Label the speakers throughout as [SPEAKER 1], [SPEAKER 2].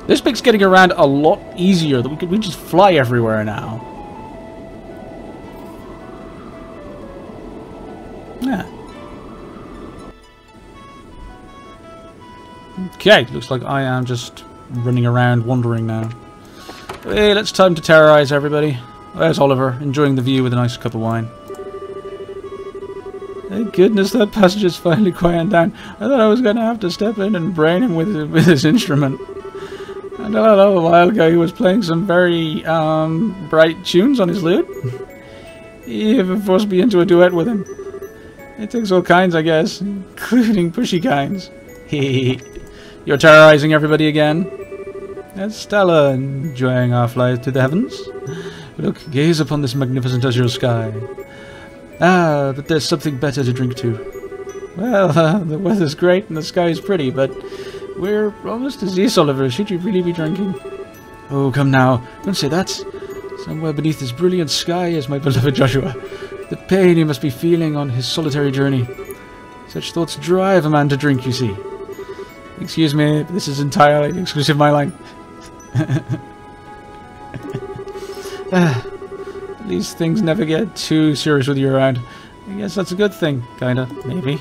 [SPEAKER 1] This makes getting around a lot easier. We just fly everywhere now. Yeah. Okay, looks like I am just running around wandering now. Hey, it's time to terrorize everybody. There's Oliver, enjoying the view with a nice cup of wine. Thank goodness that passenger's finally quieted down. I thought I was going to have to step in and brain him with his instrument. And a little while ago he was playing some very bright tunes on his lute. He even forced me into a duet with him. It takes all kinds, I guess, including pushy kinds. Hehe. You're terrorizing everybody again? That's Stella, enjoying our flight to the heavens. Look, gaze upon this magnificent azure sky. Ah, but there's something better to drink to. Well, the weather's great and the sky is pretty, but we're almost to Zeiss, Oliver. Should you really be drinking? Oh, come now. Don't say that. Somewhere beneath this brilliant sky is my beloved Joshua. The pain he must be feeling on his solitary journey. Such thoughts drive a man to drink, you see. Excuse me, but this is entirely exclusive my line. At least things never get too serious with you around. I guess that's a good thing, kinda, maybe.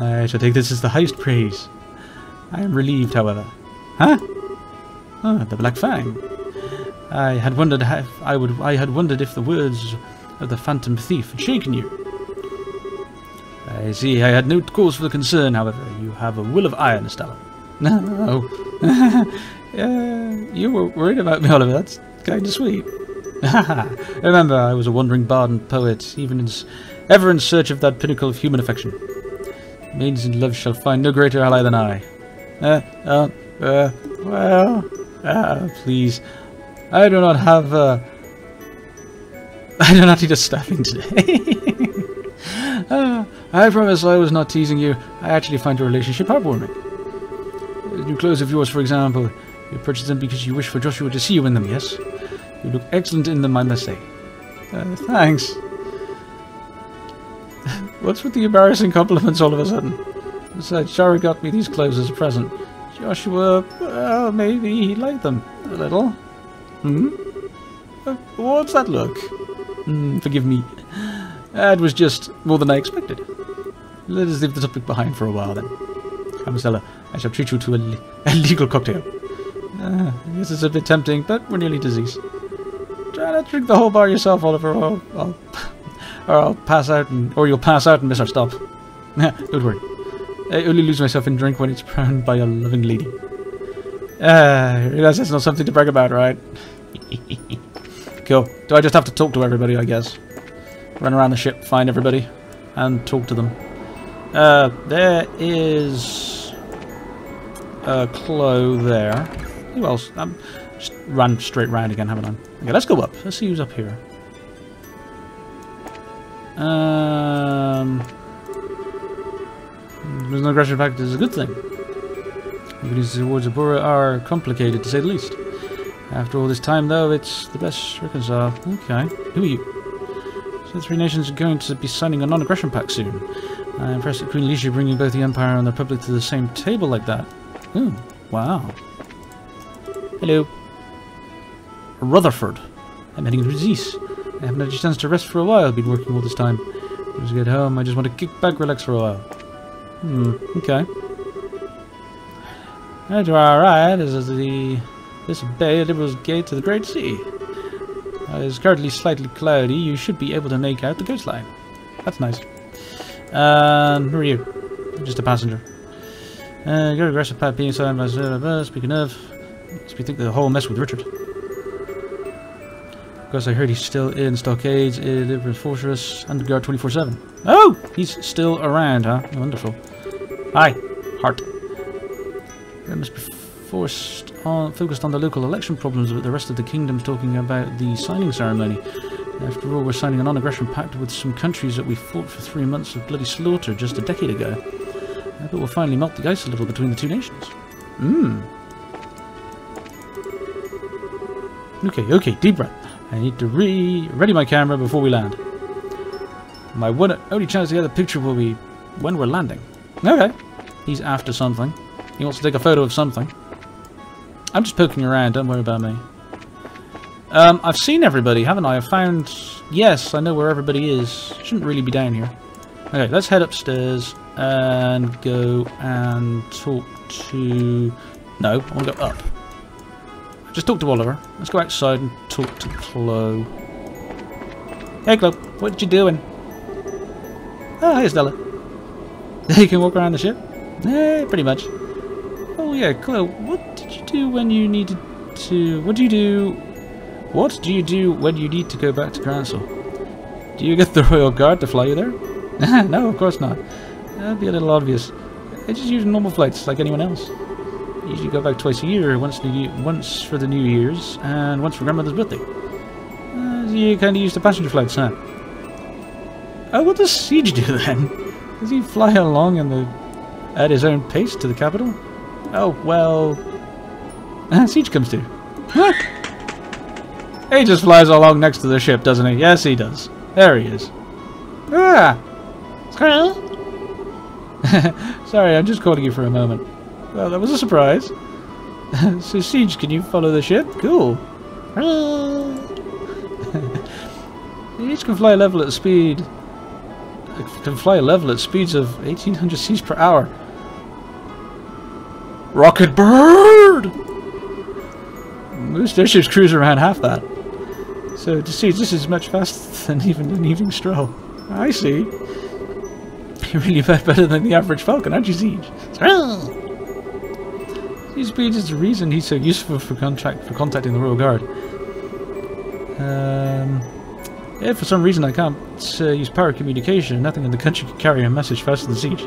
[SPEAKER 1] I shall take this as the highest praise. I am relieved, however. Huh? Oh, the Black Fang. I had wondered if the words of the Phantom Thief had shaken you. I see. I had no cause for concern, however. You have a will of iron, Stella. No. You were worried about me, Oliver. That's kind of sweet. Remember, I was a wandering bard and poet, ever in search of that pinnacle of human affection. Maidens in love shall find no greater ally than I. Please. I do not need a staffing today. I promise I was not teasing you. I actually find your relationship heartwarming. New clothes of yours, for example. You purchased them because you wish for Joshua to see you in them, yes? You look excellent in them, I must say. Thanks. What's with the embarrassing compliments all of a sudden? Besides, Shara got me these clothes as a present. Joshua, well, maybe he'd like them. A little. What's that look? Forgive me. That was just more than I expected. Let us leave the topic behind for a while, then. Come, Stella, I shall treat you to a legal cocktail. This is a bit tempting, but we're nearly to Zeiss. Try not to drink the whole bar yourself, Oliver, or I'll pass out, or you'll pass out and miss our stop. Don't worry. I only lose myself in drink when it's crowned by a loving lady. You realize that's not something to brag about, right? Cool. Do I just have to talk to everybody, I guess? Run around the ship, find everybody, and talk to them. There is a Chloe there. Who else? Just ran straight round again, haven't I? Okay, let's go up. Let's see who's up here. There's no aggression pact is a good thing. These towards Abura are complicated, to say the least. After all this time, though, it's the best to reconcile. Okay, who are you? So the three nations are going to be signing a non-aggression pact soon. I'm impressed at Queen Alicia bringing both the Empire and the Republic to the same table like that. Ooh, wow. Hello. Rutherford. I'm heading to Zeiss. I haven't had a chance to rest for a while. I've been working all this time. As I get home, I just want to kick back, relax for a while. Okay. And to our right is this bay, Liberal's Gate to the Great Sea. It's currently slightly cloudy. You should be able to make out the coastline. That's nice. Who are you? Just a passenger. Your aggressive pact being signed by speaking of, we think the whole mess with Richard. Of course, I heard he's still in stockades, in Liberal Fortress, underguard 24/7. Oh, he's still around, huh? Wonderful. Hi, Hart. I must be focused on the local election problems, with the rest of the kingdom's talking about the signing ceremony. After all, we're signing a non-aggression pact with some countries that we fought for 3 months of bloody slaughter just a decade ago. I bet we'll finally melt the ice a little between the two nations. Okay, deep breath. I need to ready my camera before we land. My one and only chance to get a picture will be when we're landing. Okay. He's after something. He wants to take a photo of something. I'm just poking around, don't worry about me. I've seen everybody, haven't I? I've found... Yes, I know where everybody is. Shouldn't really be down here. Okay, let's head upstairs and go and talk to... No, I want to go up. Just talk to Oliver. Let's go outside and talk to Chloe. Hey, Chloe, what you doing? Oh, hey, Stella. You can walk around the ship? Eh, pretty much. Oh, yeah, Chloe, what did you do when you needed to... What do you do when you need to go back to Council? Do you get the Royal Guard to fly you there? No, of course not. That'd be a little obvious. I just use normal flights like anyone else. I usually go back twice a year, once for the New Year's and once for Grandmother's birthday. So you kind of used to passenger flights, huh? Oh, what does Siege do then? Does he fly along at his own pace to the capital? Oh, well... Siege comes too. Huh? He just flies along next to the ship, doesn't he? Yes, he does. There he is. Ah! Sorry, I'm just calling you for a moment. Well, that was a surprise. So, Siege, can you follow the ship? Cool. Siege can fly level at speed. Can fly level at speeds of 1800 Cs per hour. Rocket bird! Most airships cruise around half that. So, to see, this is much faster than even an evening stroll. I see. You're really better than the average Falcon, aren't you, Siege? Siege speed is the reason he's so useful for contacting the Royal Guard. If for some reason I can't use power communication, nothing in the country can carry a message faster than Siege.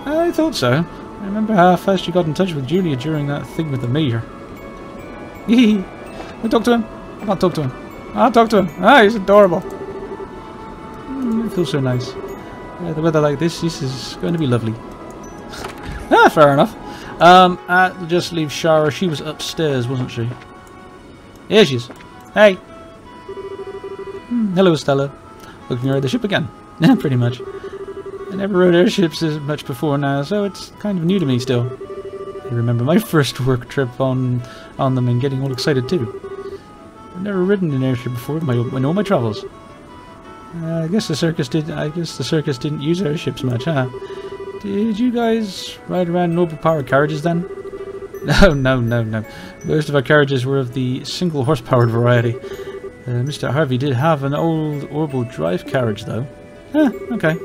[SPEAKER 1] I thought so. I remember how fast you got in touch with Julia during that thing with the mayor. Hee. I'll talk to him. I'll talk to him. I'll talk to him. Ah, he's adorable. It feels so nice. The weather like this is going to be lovely. Ah, fair enough. At just leave shower. She was upstairs, wasn't she? Here she is. Hey. Hello, Stella. Looking around the ship again. Yeah, pretty much. I never rode airships as much before now, so it's kind of new to me still. I remember my first work trip on them and getting all excited too. I've never ridden an airship before in all my travels. I guess the circus didn't use airships much, huh? Did you guys ride around in orbital-powered carriages then? No. Most of our carriages were of the single horsepowered variety. Mr. Harvey did have an old orbital drive carriage, though. Huh, okay.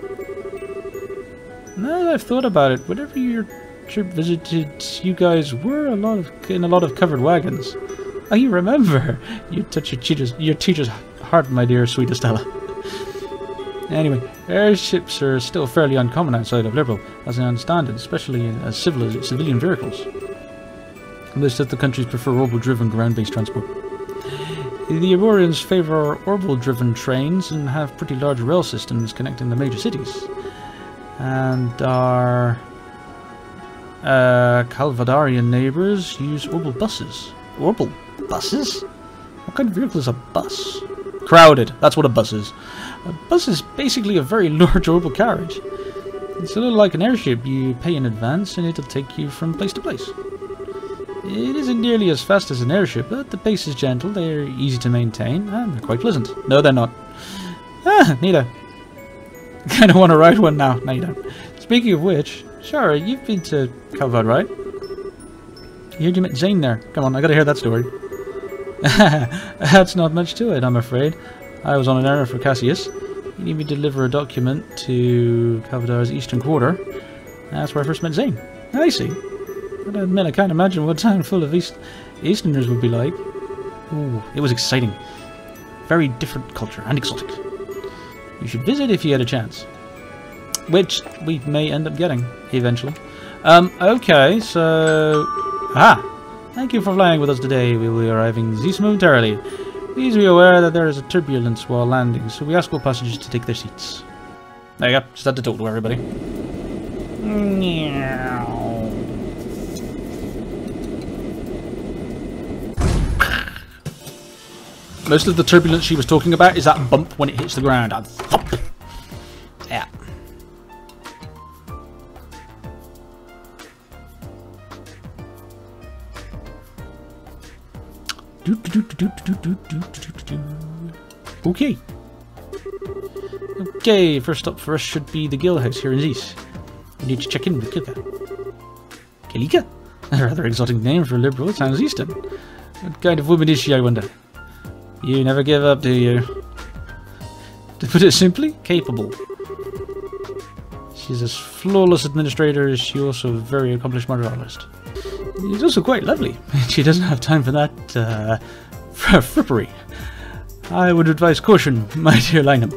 [SPEAKER 1] Now that I've thought about it, whenever your trip visited, you guys were in a lot of covered wagons. Oh, you remember? You touch your teacher's heart, my dear sweet Estella. Anyway, airships are still fairly uncommon outside of Liberal, as I understand it, especially as civilian vehicles. Most of the countries prefer orbital-driven ground-based transport. The Aurorians favour orbital-driven trains and have pretty large rail systems connecting the major cities. And our Calvadarian neighbours use orbital buses. Orbital buses? What kind of vehicle is a bus? Crowded, that's what a bus is. A bus is basically a very large orbital carriage. It's a little like an airship. You pay in advance and it'll take you from place to place. It isn't nearly as fast as an airship, but the pace is gentle, they're easy to maintain, and they're quite pleasant. No, they're not. Ah, neither. Kinda want to ride one now. No, you don't. Speaking of which, Shara, you've been to Calvad, right? I heard you met Zane there. Come on, I gotta hear that story. That's not much to it, I'm afraid. I was on an errand for Cassius. He needed me to deliver a document to Calvadar's eastern quarter. That's where I first met Zane. I see. But I admit, I can't imagine what a town full of Easterners would be like. Ooh, it was exciting. Very different culture and exotic. You should visit if you had a chance. Which we may end up getting, eventually. Okay, so... Thank you for flying with us today. We will be arriving Zeiss momentarily. Please be aware that there is a turbulence while landing, so we ask all passengers to take their seats. There you go, just had to talk to everybody. Most of the turbulence she was talking about is that bump when it hits the ground. Thump. Yeah. Okay. Okay, first up for us should be the guild house here in Zeiss. We need to check in with Kilka. Kilika? A rather exotic name for a liberal, it sounds Eastern. What kind of woman is she, I wonder? You never give up, do you? To put it simply, capable. She's as flawless administrator as she also a very accomplished martial artist. She's also quite lovely. She doesn't have time for that, frippery. I would advise caution, my dear Lineham.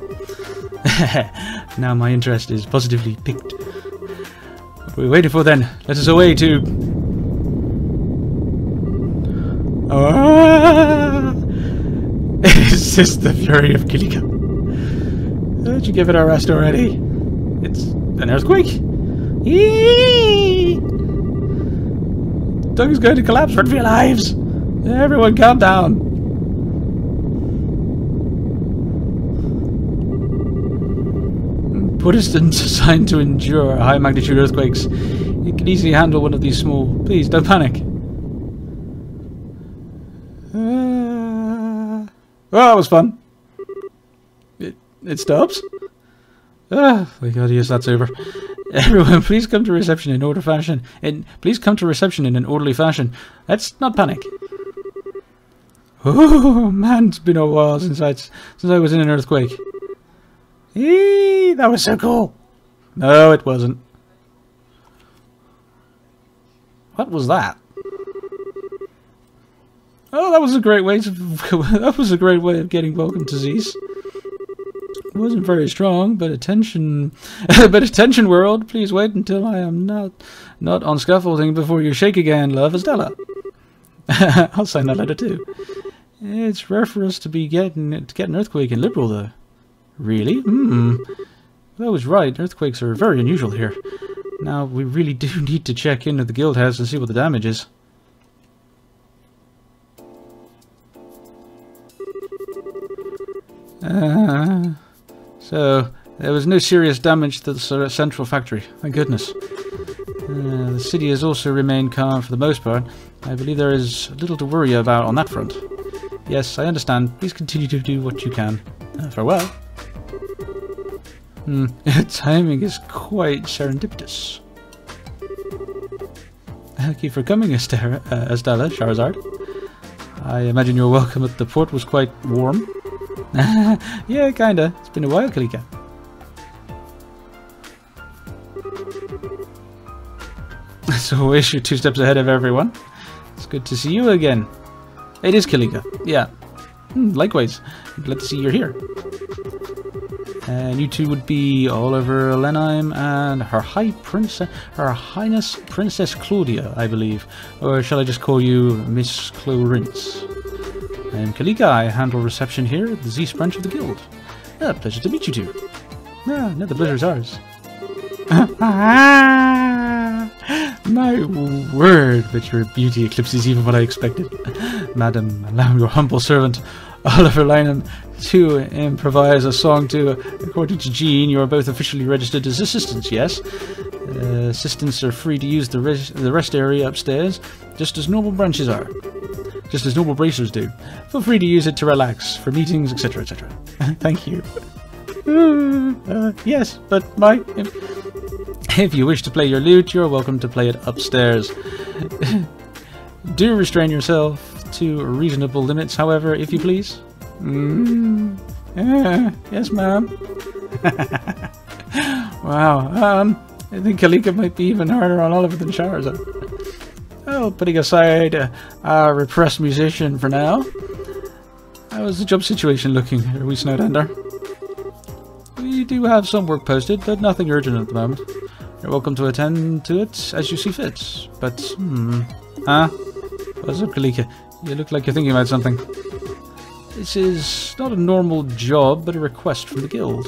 [SPEAKER 1] Now my interest is positively piqued. What are we waiting for then? Let us away to... Is this the fury of Kilika? Did you give it a rest already? It's an earthquake? Eeeeee! Doug's going to collapse, run for your lives! Everyone calm down! Buddhists assigned to endure high magnitude earthquakes. You can easily handle one of these small... Please, don't panic. Oh, that was fun. It stops? Ah, my god, yes, that's over. Everyone, please come to reception in order fashion. Please come to reception in an orderly fashion. Let's not panic. Oh man, it's been a while since I was in an earthquake. Eee, that was so cool. No, it wasn't. What was that? Oh, that was a great way of getting welcome to Zeiss. It wasn't very strong, but attention, world. Please wait until I am not on scaffolding before you shake again. Love, Estella. I'll sign that letter too. It's rare for us to get an earthquake in Liberal, though. Really? I was right. Earthquakes are very unusual here. Now, we really do need to check in at the guild house and see what the damage is. So, there was no serious damage to the central factory. Thank goodness. The city has also remained calm for the most part. I believe there is little to worry about on that front. Yes, I understand. Please continue to do what you can. Farewell. Timing is quite serendipitous. Thank you for coming, Estella Charizard. I imagine your welcome at the port was quite warm. Yeah, kinda. It's been a while, Kilika. So always you're 2 steps ahead of everyone. It's good to see you again. It is Kilika. Yeah. Likewise. I'm glad to see you're here. And you two would be Oliver Lenheim and Her Highness Princess Claudia, I believe. Or shall I just call you Miss Clarence? I'm Kilika. I handle reception here at the Zeiss branch of the guild. Pleasure to meet you two. No, the pleasure's ours. My word, but your beauty eclipses even what I expected. Madam, allow your humble servant, Oliver Lenheim, to improvise a song to. According to Jean, you are both officially registered as assistants, yes? Assistants are free to use the rest area upstairs, just as normal branches are. Just as normal bracers do. Feel free to use it to relax, for meetings, etc., etc. Thank you. Yes, but if you wish to play your lute, you're welcome to play it upstairs. Do restrain yourself to reasonable limits, however, if you please. Yes, ma'am. Wow, I think Kilika might be even harder on Oliver than Charizard. Well, putting aside a repressed musician for now, how's the job situation looking? Are we snowed under? We do have some work posted, but nothing urgent at the moment. You're welcome to attend to it as you see fit. But, What's up, Kilika? You look like you're thinking about something. This is not a normal job, but a request from the guild.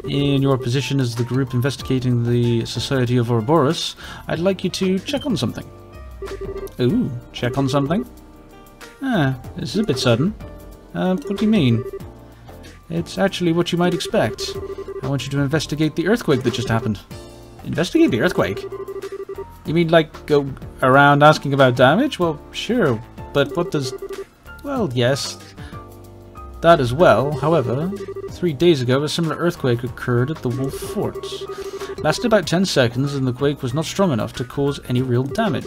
[SPEAKER 1] In your position as the group investigating the Society of Ouroboros, I'd like you to check on something. Ooh, check on something? This is a bit sudden. What do you mean? It's actually what you might expect. I want you to investigate the earthquake that just happened. Investigate the earthquake? You mean like go around asking about damage? Well, sure, but what does Well, yes, that as well. However, 3 days ago, a similar earthquake occurred at the Wolf Fort. It lasted about 10 seconds, and the quake was not strong enough to cause any real damage.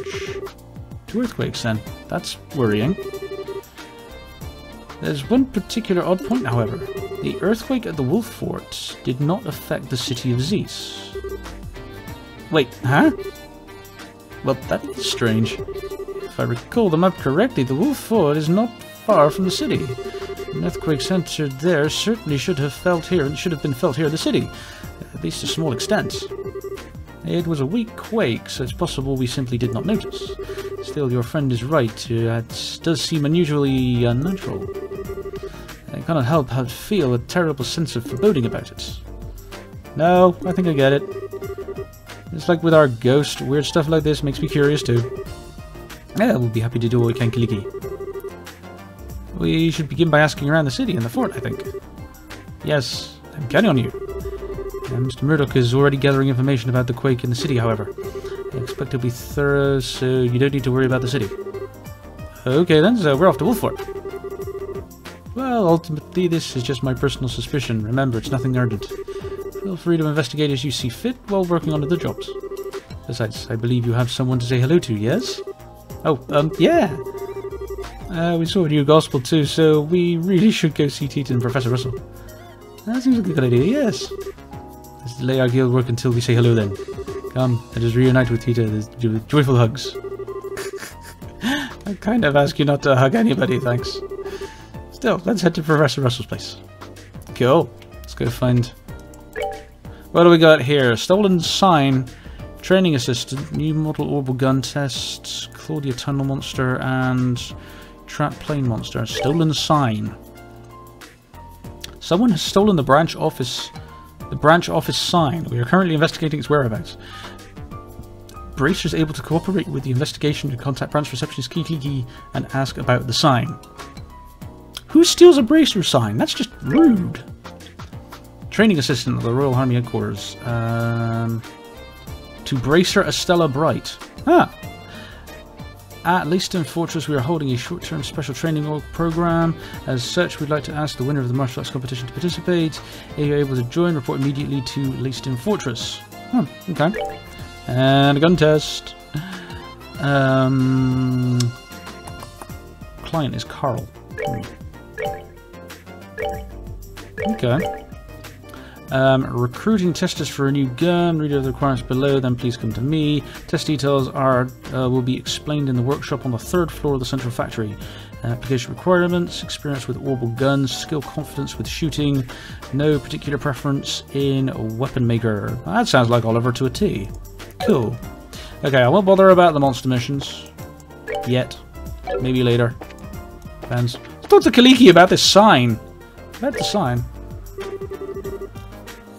[SPEAKER 1] 2 earthquakes, then. That's worrying. There's one particular odd point, however. The earthquake at the Wolf Fort did not affect the city of Zeiss. Wait, huh? Well, that's strange. If I recall the map correctly, the Wolf Fort is not far from the city. An earthquake centered there certainly should have been felt here in the city, at least to a small extent. It was a weak quake, so it's possible we simply did not notice. Still, your friend is right. It does seem unusually unnatural. I cannot help but feel a terrible sense of foreboding about it. No, I think I get it. It's like with our ghost, weird stuff like this makes me curious too. Yeah, we'll be happy to do what we can, Kaliki. We should begin by asking around the city and the fort, I think. Yes, I'm counting on you. Mr. Murdoch is already gathering information about the quake in the city, however. I expect to be thorough, so you don't need to worry about the city. Okay then, so we're off to Wolf Fort. Well, ultimately this is just my personal suspicion. Remember, it's nothing urgent. Feel free to investigate as you see fit while working on other jobs. Besides, I believe you have someone to say hello to, yes? Oh, yeah! We saw a new gospel too, so we really should go see Tita and Professor Russell. That seems like a good idea, yes. Let's delay our guild work until we say hello then. Come, let us reunite with Tita with joyful hugs. I kind of ask you not to hug anybody, thanks. Still, let's head to Professor Russell's place. Cool. Let's go find... What do we got here? Stolen sign, training assistant, new model orbital gun test, Claudia tunnel monster, and trap plane monster. Stolen sign. Someone has stolen the branch office sign. We are currently investigating its whereabouts. Bracer is able to cooperate with the investigation to contact branch receptionist Kiki and ask about the sign. Who steals a Bracer sign? That's just rude. Training assistant of the Royal Army Headquarters. To Bracer Estella Bright. Ah. At Leiston Fortress, we are holding a short-term special training program. As such, we'd like to ask the winner of the martial arts competition to participate. If you're able to join, report immediately to Leiston Fortress. Oh, okay. And a gun test. Client is Carl. Okay. Recruiting testers for a new gun. Read the requirements below, then please come to me. Test details will be explained in the workshop on the 3rd floor of the central factory. Application requirements: experience with orbital guns, skill confidence with shooting, no particular preference in weapon maker. That sounds like Oliver to a T. Cool. Okay, I won't bother about the monster missions yet. Maybe later. Depends. Talk to Kaliki about this sign. About the sign.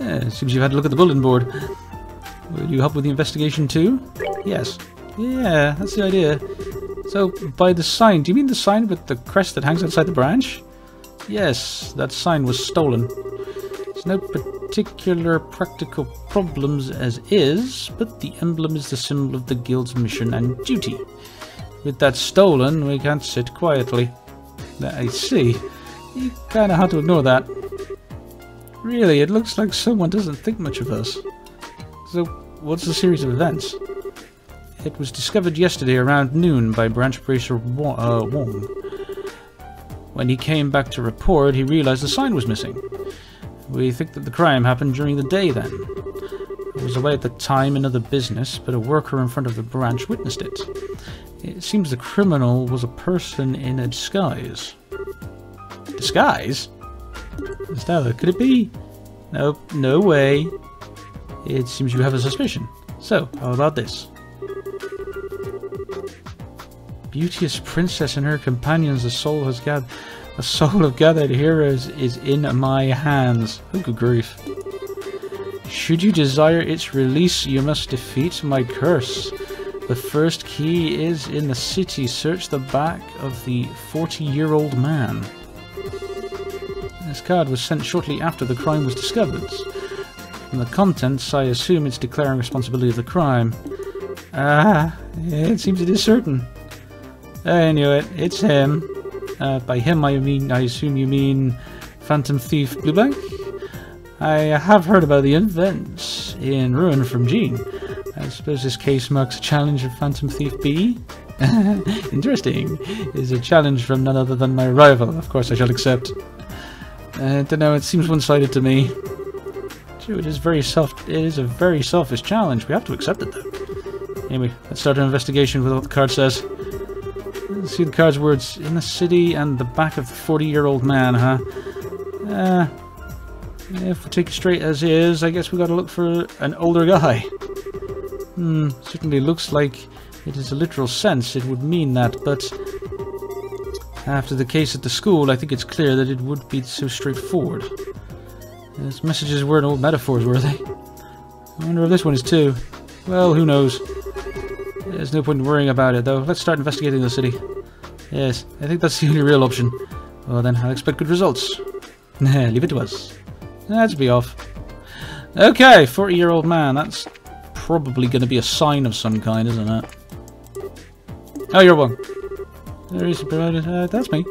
[SPEAKER 1] Yeah, it seems you've had a look at the bulletin board. Will you help with the investigation too? Yes. Yeah, that's the idea. So, by the sign, do you mean the sign with the crest that hangs outside the branch? Yes, that sign was stolen. There's no particular practical problems as is, but the emblem is the symbol of the guild's mission and duty. With that stolen, we can't sit quietly. I see. You kinda had to ignore that. Really, it looks like someone doesn't think much of us. So, what's the series of events? It was discovered yesterday around noon by Branch Bracer Wong. When he came back to report, he realized the sign was missing. We think that the crime happened during the day then. I was away at the time in other business, but a worker in front of the branch witnessed it. It seems the criminal was a person in a disguise. Disguise? Estella, could it be? Nope, no way. It seems you have a suspicion. So, how about this? Beauteous princess and her companions, the soul of gathered heroes is in my hands. Oh, good grief. Should you desire its release, you must defeat my curse. The first key is in the city. Search the back of the 40-year-old man. This card was sent shortly after the crime was discovered. From the contents, I assume it's declaring responsibility of the crime. Ah, it seems it is certain. I knew it. It's him. By him, I assume you mean Phantom Thief Bluebank? I have heard about the events in Ruin from Jean. I suppose this case marks a challenge of Phantom Thief B? Interesting. It is a challenge from none other than my rival. Of course I shall accept. I don't know, it seems one-sided to me. True, it is a very selfish challenge. We have to accept it though. Anyway, let's start an investigation with what the card says. Let's see the card's words. In the city and the back of the 40-year-old man, huh? If we take it straight as is, I guess we gotta look for an older guy. Certainly looks like it is a literal sense. It would mean that, but after the case at the school, I think it's clear that it would be so straightforward. His messages weren't old metaphors, were they? I wonder if this one is too. Well, who knows? There's no point in worrying about it, though. Let's start investigating the city. Yes, I think that's the only real option. Well then, I'll expect good results. Leave it to us. Let's be off. Okay, 40-year-old man. That's probably going to be a sign of some kind, isn't it? Oh, you're one. There is that's me.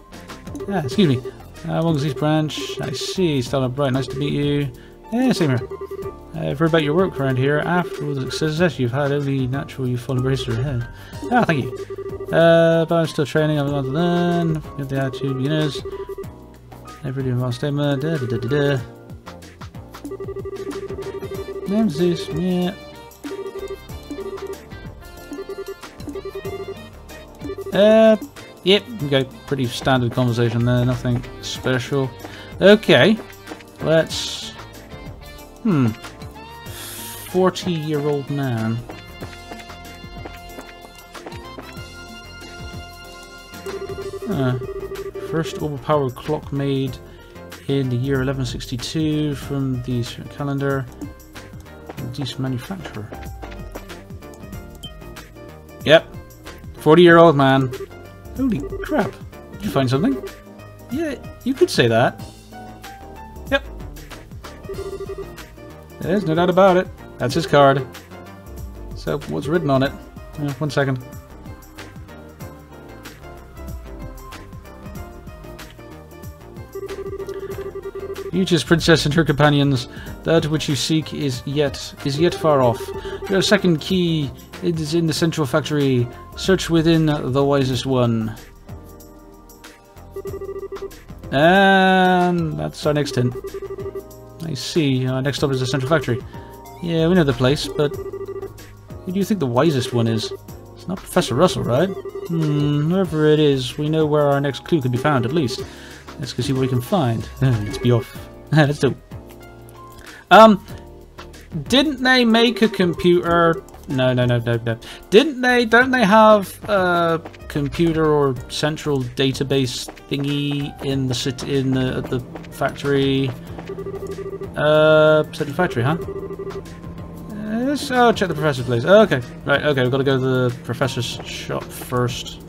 [SPEAKER 1] Yeah, excuse me. Welcome to East Branch. I see. Stella Bright. Nice to meet you. Yeah, same here. I've heard about your work around here. After all the success you've had, only natural you fall embrace your head. Ah, thank you. But I'm still training. I'm not to learn. Get the attitude, beginners. Never do a wrong statement. Da da da da da. Nemesis, yeah. Yep, okay, pretty standard conversation there, nothing special. Okay, let's... 40-year-old man. First overpowered clock made in the year 1162 from the calendar. Decent manufacturer. Yep. 40-year-old man. Holy crap. Did you find something? Yeah, you could say that. Yep. There's no doubt about it. That's his card. So, what's written on it? 1 second. Beauteous princess and her companions, that which you seek is yet far off. Your second key is in the central factory. Search within the wisest one. And that's our next hint. I see. Next up is the central factory. Yeah, we know the place, but who do you think the wisest one is? It's not Professor Russell, right? Whoever it is, we know where our next clue could be found, at least. Let's go see what we can find. Let's be off. Let's do. Didn't they make a computer? No. Don't they have a computer or central database thingy in the city, in the factory? Central factory, huh? Oh, check the professor's place. Oh, okay, right. Okay, we've got to go to the professor's shop first.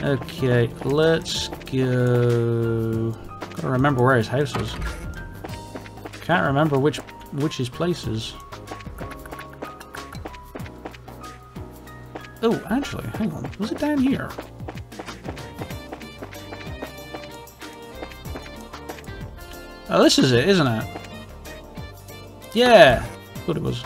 [SPEAKER 1] Okay, let's go. Gotta remember where his house is. Can't remember which his place is. Oh, actually, hang on. Was it down here? Oh, this is it, isn't it? Yeah, thought it was.